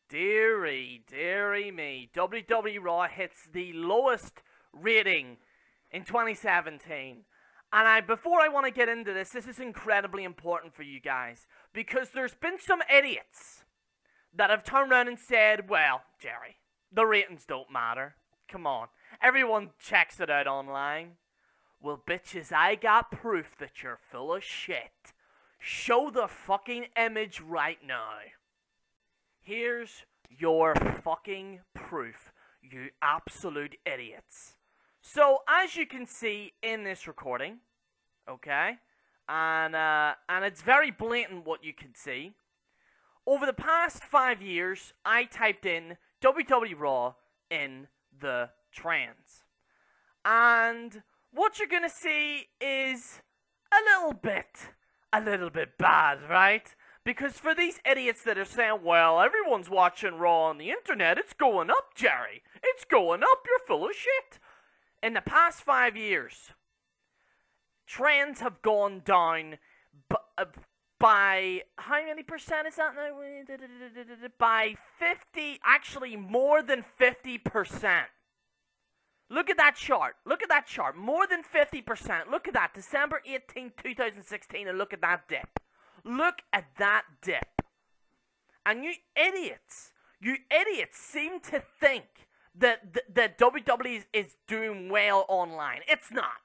Deary, deary me. WWE Raw hits the lowest rating in 2017. And before I want to get into this is incredibly important for you guys. Because there's been some idiots that have turned around and said, well, Jerry, the ratings don't matter. Come on. Everyone checks it out online. Well, bitches, I got proof that you're full of shit. Show the fucking image right now. Here's your fucking proof, you absolute idiots. So, as you can see in this recording, okay, and it's very blatant what you can see. Over the past 5 years, I typed in WWE Raw in the trends. And what you're gonna see is a little bit bad, right? Because for these idiots that are saying, well, everyone's watching Raw on the internet, it's going up, Jerry. It's going up, you're full of shit. In the past 5 years, trends have gone down by, how many percent is that now? By 50, actually more than 50%. Look at that chart. Look at that chart. More than 50%. Look at that. December 18th, 2016, and look at that dip. Look at that dip. And you idiots seem to think that WWE is doing well online. It's not.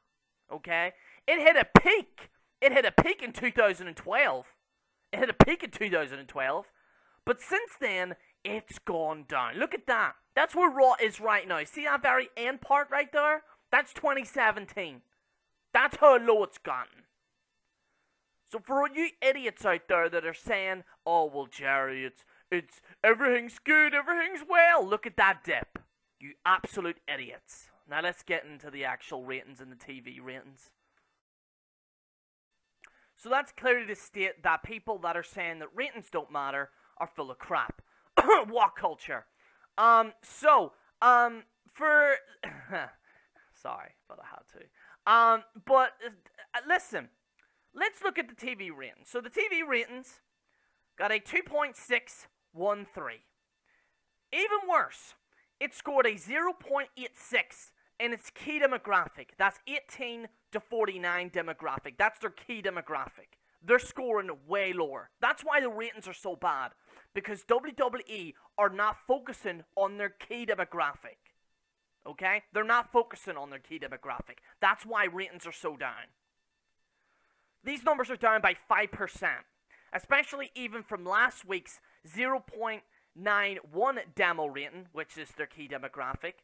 Okay? It hit a peak. It hit a peak in 2012. It hit a peak in 2012. But since then, it's gone down. Look at that. That's where Raw is right now. See that very end part right there? That's 2017. That's how low it's gotten. So for you idiots out there that are saying, oh, well, Jerry, it's everything's good, everything's well. Look at that dip. You absolute idiots. Now let's get into the actual ratings and the TV ratings. So that's clearly to state that people that are saying that ratings don't matter are full of crap. What culture? Sorry, but I had to. Listen, let's look at the TV ratings. So the TV ratings got a 2.613. Even worse, it scored a 0.86 in its key demographic. That's 18 to 49 demographic. That's their key demographic. They're scoring way lower. That's why the ratings are so bad. Because WWE are not focusing on their key demographic. Okay? They're not focusing on their key demographic. That's why ratings are so down. These numbers are down by 5%. Especially even from last week's 0.91 demo rating, which is their key demographic,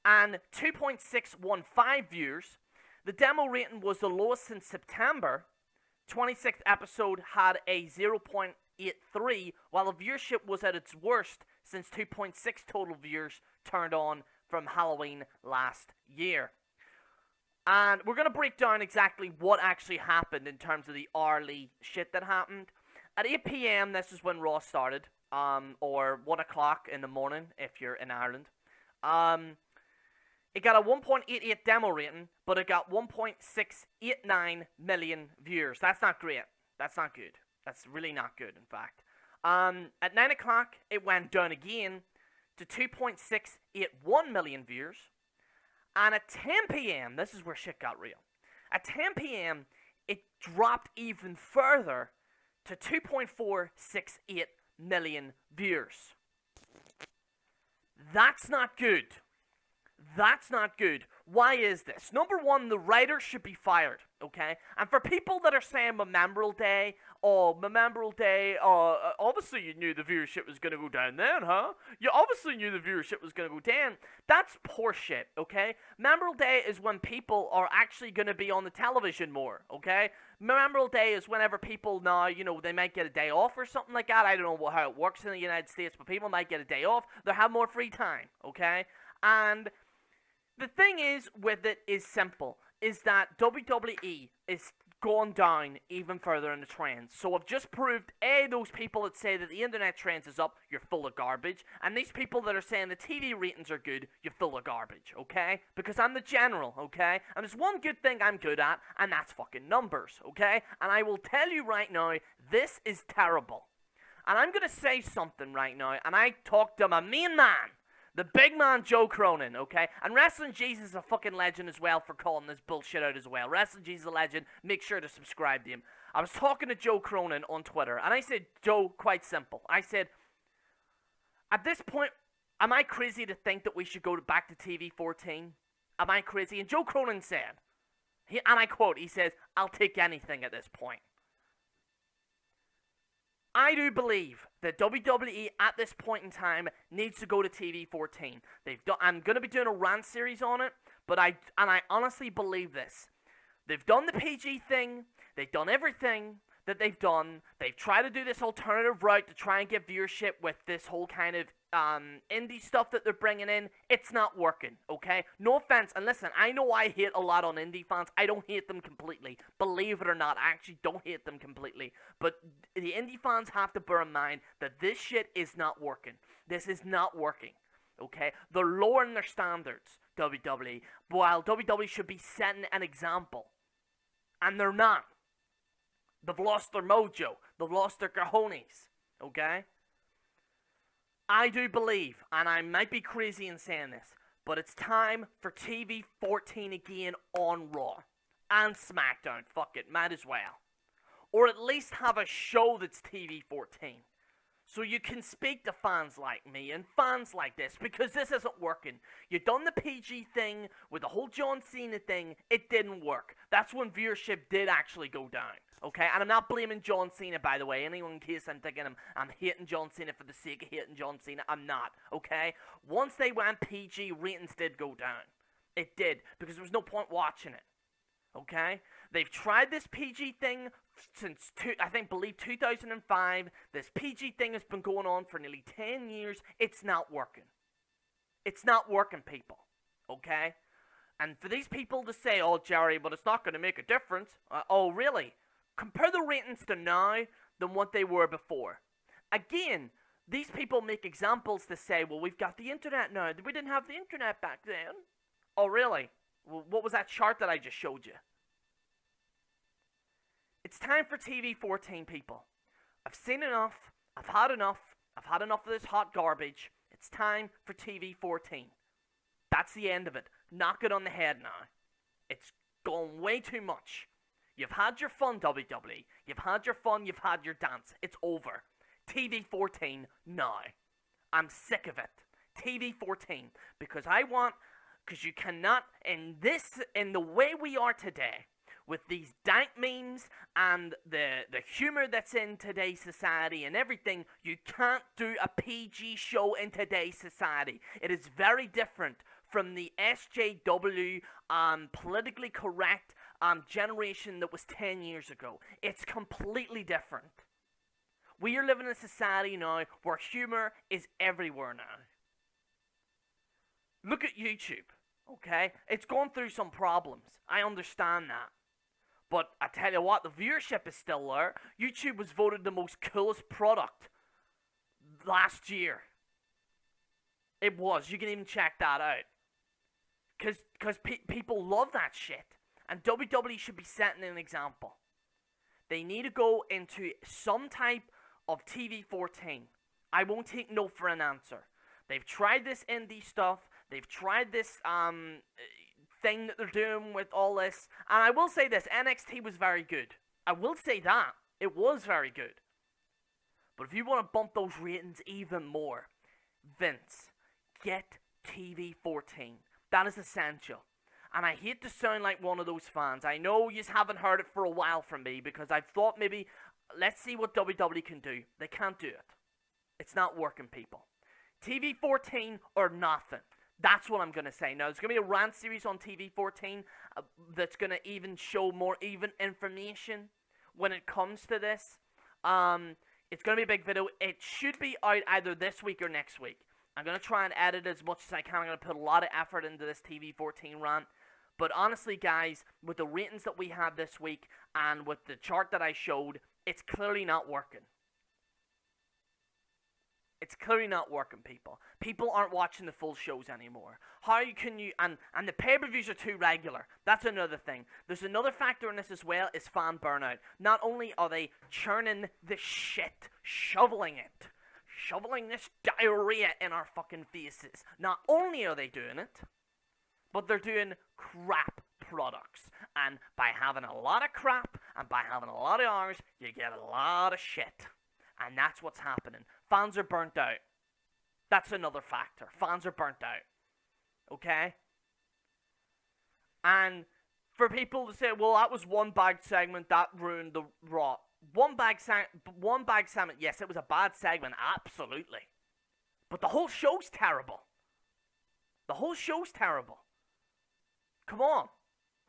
and 2.615 viewers. The demo rating was the lowest since September. 26th episode had a 0.83, while the viewership was at its worst since 2.6 total viewers turned on from Halloween last year. And we're going to break down exactly what actually happened in terms of the hourly shit that happened. At 8 p.m, this is when Raw started, or 1 o'clock in the morning if you're in Ireland. It got a 1.88 demo rating, but it got 1.689 million viewers. That's not great. That's not good. That's really not good, in fact. At 9 o'clock, it went down again to 2.681 million viewers. And at 10 p.m., this is where shit got real. At 10 p.m., it dropped even further to 2.468 million viewers. That's not good. That's not good. Why is this? Number one, the writers should be fired, okay? And for people that are saying Memorial Day, obviously you knew the viewership was going to go down then, huh? You obviously knew the viewership was going to go down. That's poor shit, okay? Memorial Day is when people are actually going to be on the television more, okay? Memorial Day is whenever people now, they might get a day off or something like that. I don't know how it works in the United States, but people might get a day off. They'll have more free time, okay? And the thing is with it is simple, is that WWE is gone down even further in the trends. So I've just proved, A, those people that say that the internet trends is up, you're full of garbage. And these people that are saying the TV ratings are good, you're full of garbage, okay? Because I'm the general, okay? And there's one good thing I'm good at, and that's fucking numbers, okay? And I will tell you right now, this is terrible. And I'm going to say something right now, and I talked to my main man, the big man Joe Cronin, okay? And Wrestling Jesus is a fucking legend as well for calling this bullshit out as well. Wrestling Jesus is a legend. Make sure to subscribe to him. I was talking to Joe Cronin on Twitter, and I said, Joe, quite simple. I said, at this point, am I crazy to think that we should go back to TV 14? Am I crazy? And Joe Cronin said, and I quote, he says, I'll take anything at this point. I do believe that WWE at this point in time needs to go to TV 14. I'm going to be doing a rant series on it, but I honestly believe this. They've done the PG thing. They've done everything that they've done. They've tried to do this alternative route to try and get viewership with this whole kind of indie stuff that they're bringing in. It's not working, okay? No offense, and listen, I know I hate a lot on indie fans. I don't hate them completely. Believe it or not, I actually don't hate them completely. But the indie fans have to bear in mind that this shit is not working. This is not working, okay? They're lowering their standards, WWE, while WWE should be setting an example. And they're not. They've lost their mojo. They've lost their cojones, okay? I do believe, and I might be crazy in saying this, but it's time for TV 14 again on Raw. And SmackDown. Fuck it, might as well. Or at least have a show that's TV 14. So you can speak to fans like me and fans like this, because this isn't working. You've done the PG thing with the whole John Cena thing. It didn't work. That's when viewership did actually go down. Okay, and I'm not blaming John Cena, by the way. Anyone in case I'm thinking I'm hating John Cena for the sake of hating John Cena, I'm not, okay? Once they went PG, ratings did go down. It did, because there was no point watching it, okay? They've tried this PG thing since, I believe 2005. This PG thing has been going on for nearly 10 years. It's not working. It's not working, people, okay? And for these people to say, oh, Jerry, but it's not going to make a difference. Oh, really? Compare the ratings to now than what they were before. Again, these people make examples to say, well, we've got the internet now. We didn't have the internet back then. Oh, really? Well, what was that chart that I just showed you? It's time for TV 14, people. I've seen enough. I've had enough. I've had enough of this hot garbage. It's time for TV 14. That's the end of it. Knock it on the head now. It's gone way too much. You've had your fun, WWE. You've had your fun, you've had your dance. It's over. TV 14 now. I'm sick of it. TV 14. Because you cannot, in the way we are today, with these dank memes and the humor that's in today's society and everything, you can't do a PG show in today's society. It is very different from the SJW, politically correct, generation that was 10 years ago. It's completely different. We are living in a society now where humor is everywhere now. Look at YouTube, okay? It's gone through some problems. I understand that. But I tell you what, the viewership is still there. YouTube was voted the most coolest product last year. It was. You can even check that out. Because people love that shit. And WWE should be setting an example. They need to go into some type of TV 14. I won't take no for an answer. They've tried this indie stuff. They've tried this thing that they're doing with all this. And I will say this, NXT was very good. I will say that. It was very good. But if you want to bump those ratings even more, Vince, get TV 14. That is essential. And I hate to sound like one of those fans. I know you haven't heard it for a while from me because I've thought maybe, let's see what WWE can do. They can't do it. It's not working, people. TV 14 or nothing. That's what I'm going to say. Now, there's going to be a rant series on TV 14 that's going to even show more even information when it comes to this. It's going to be a big video. It should be out either this week or next week. I'm going to try and edit as much as I can. I'm going to put a lot of effort into this TV 14 rant. But honestly, guys, with the ratings that we had this week and with the chart that I showed, it's clearly not working. It's clearly not working, people. People aren't watching the full shows anymore. How can you... And the pay-per-views are too regular. That's another thing. There's another factor in this as well, is fan burnout. Not only are they churning the shit, shoveling this diarrhea in our fucking faces. Not only are they doing it, but they're doing crap products. And by having a lot of crap, and by having a lot of hours, you get a lot of shit. And that's what's happening. Fans are burnt out. That's another factor. Fans are burnt out. Okay? And for people to say, well, that was one bad segment, that ruined the Raw. One bad segment, yes, it was a bad segment, absolutely. But the whole show's terrible. The whole show's terrible. Come on.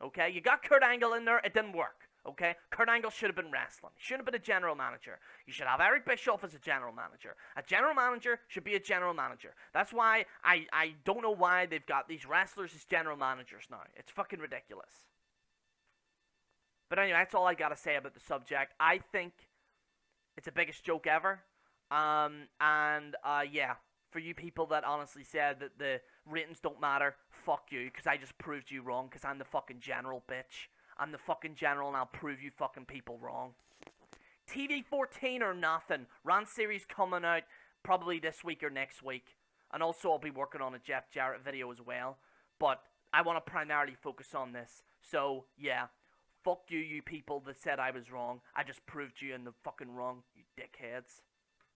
Okay? You got Kurt Angle in there, it didn't work. Okay? Kurt Angle should have been wrestling. He shouldn't have been a general manager. You should have Eric Bischoff as a general manager. A general manager should be a general manager. That's why I don't know why they've got these wrestlers as general managers now. It's fucking ridiculous. But anyway, that's all I gotta say about the subject. I think it's the biggest joke ever. Yeah. For you people that honestly said that the ratings don't matter, fuck you, because I just proved you wrong, because I'm the fucking general, bitch. I'm the fucking general, and I'll prove you fucking people wrong. TV 14 or nothing. Rant series coming out probably this week or next week. And also, I'll be working on a Jeff Jarrett video as well. But I want to primarily focus on this. So, yeah. Fuck you, you people that said I was wrong. I just proved you in the fucking wrong, you dickheads.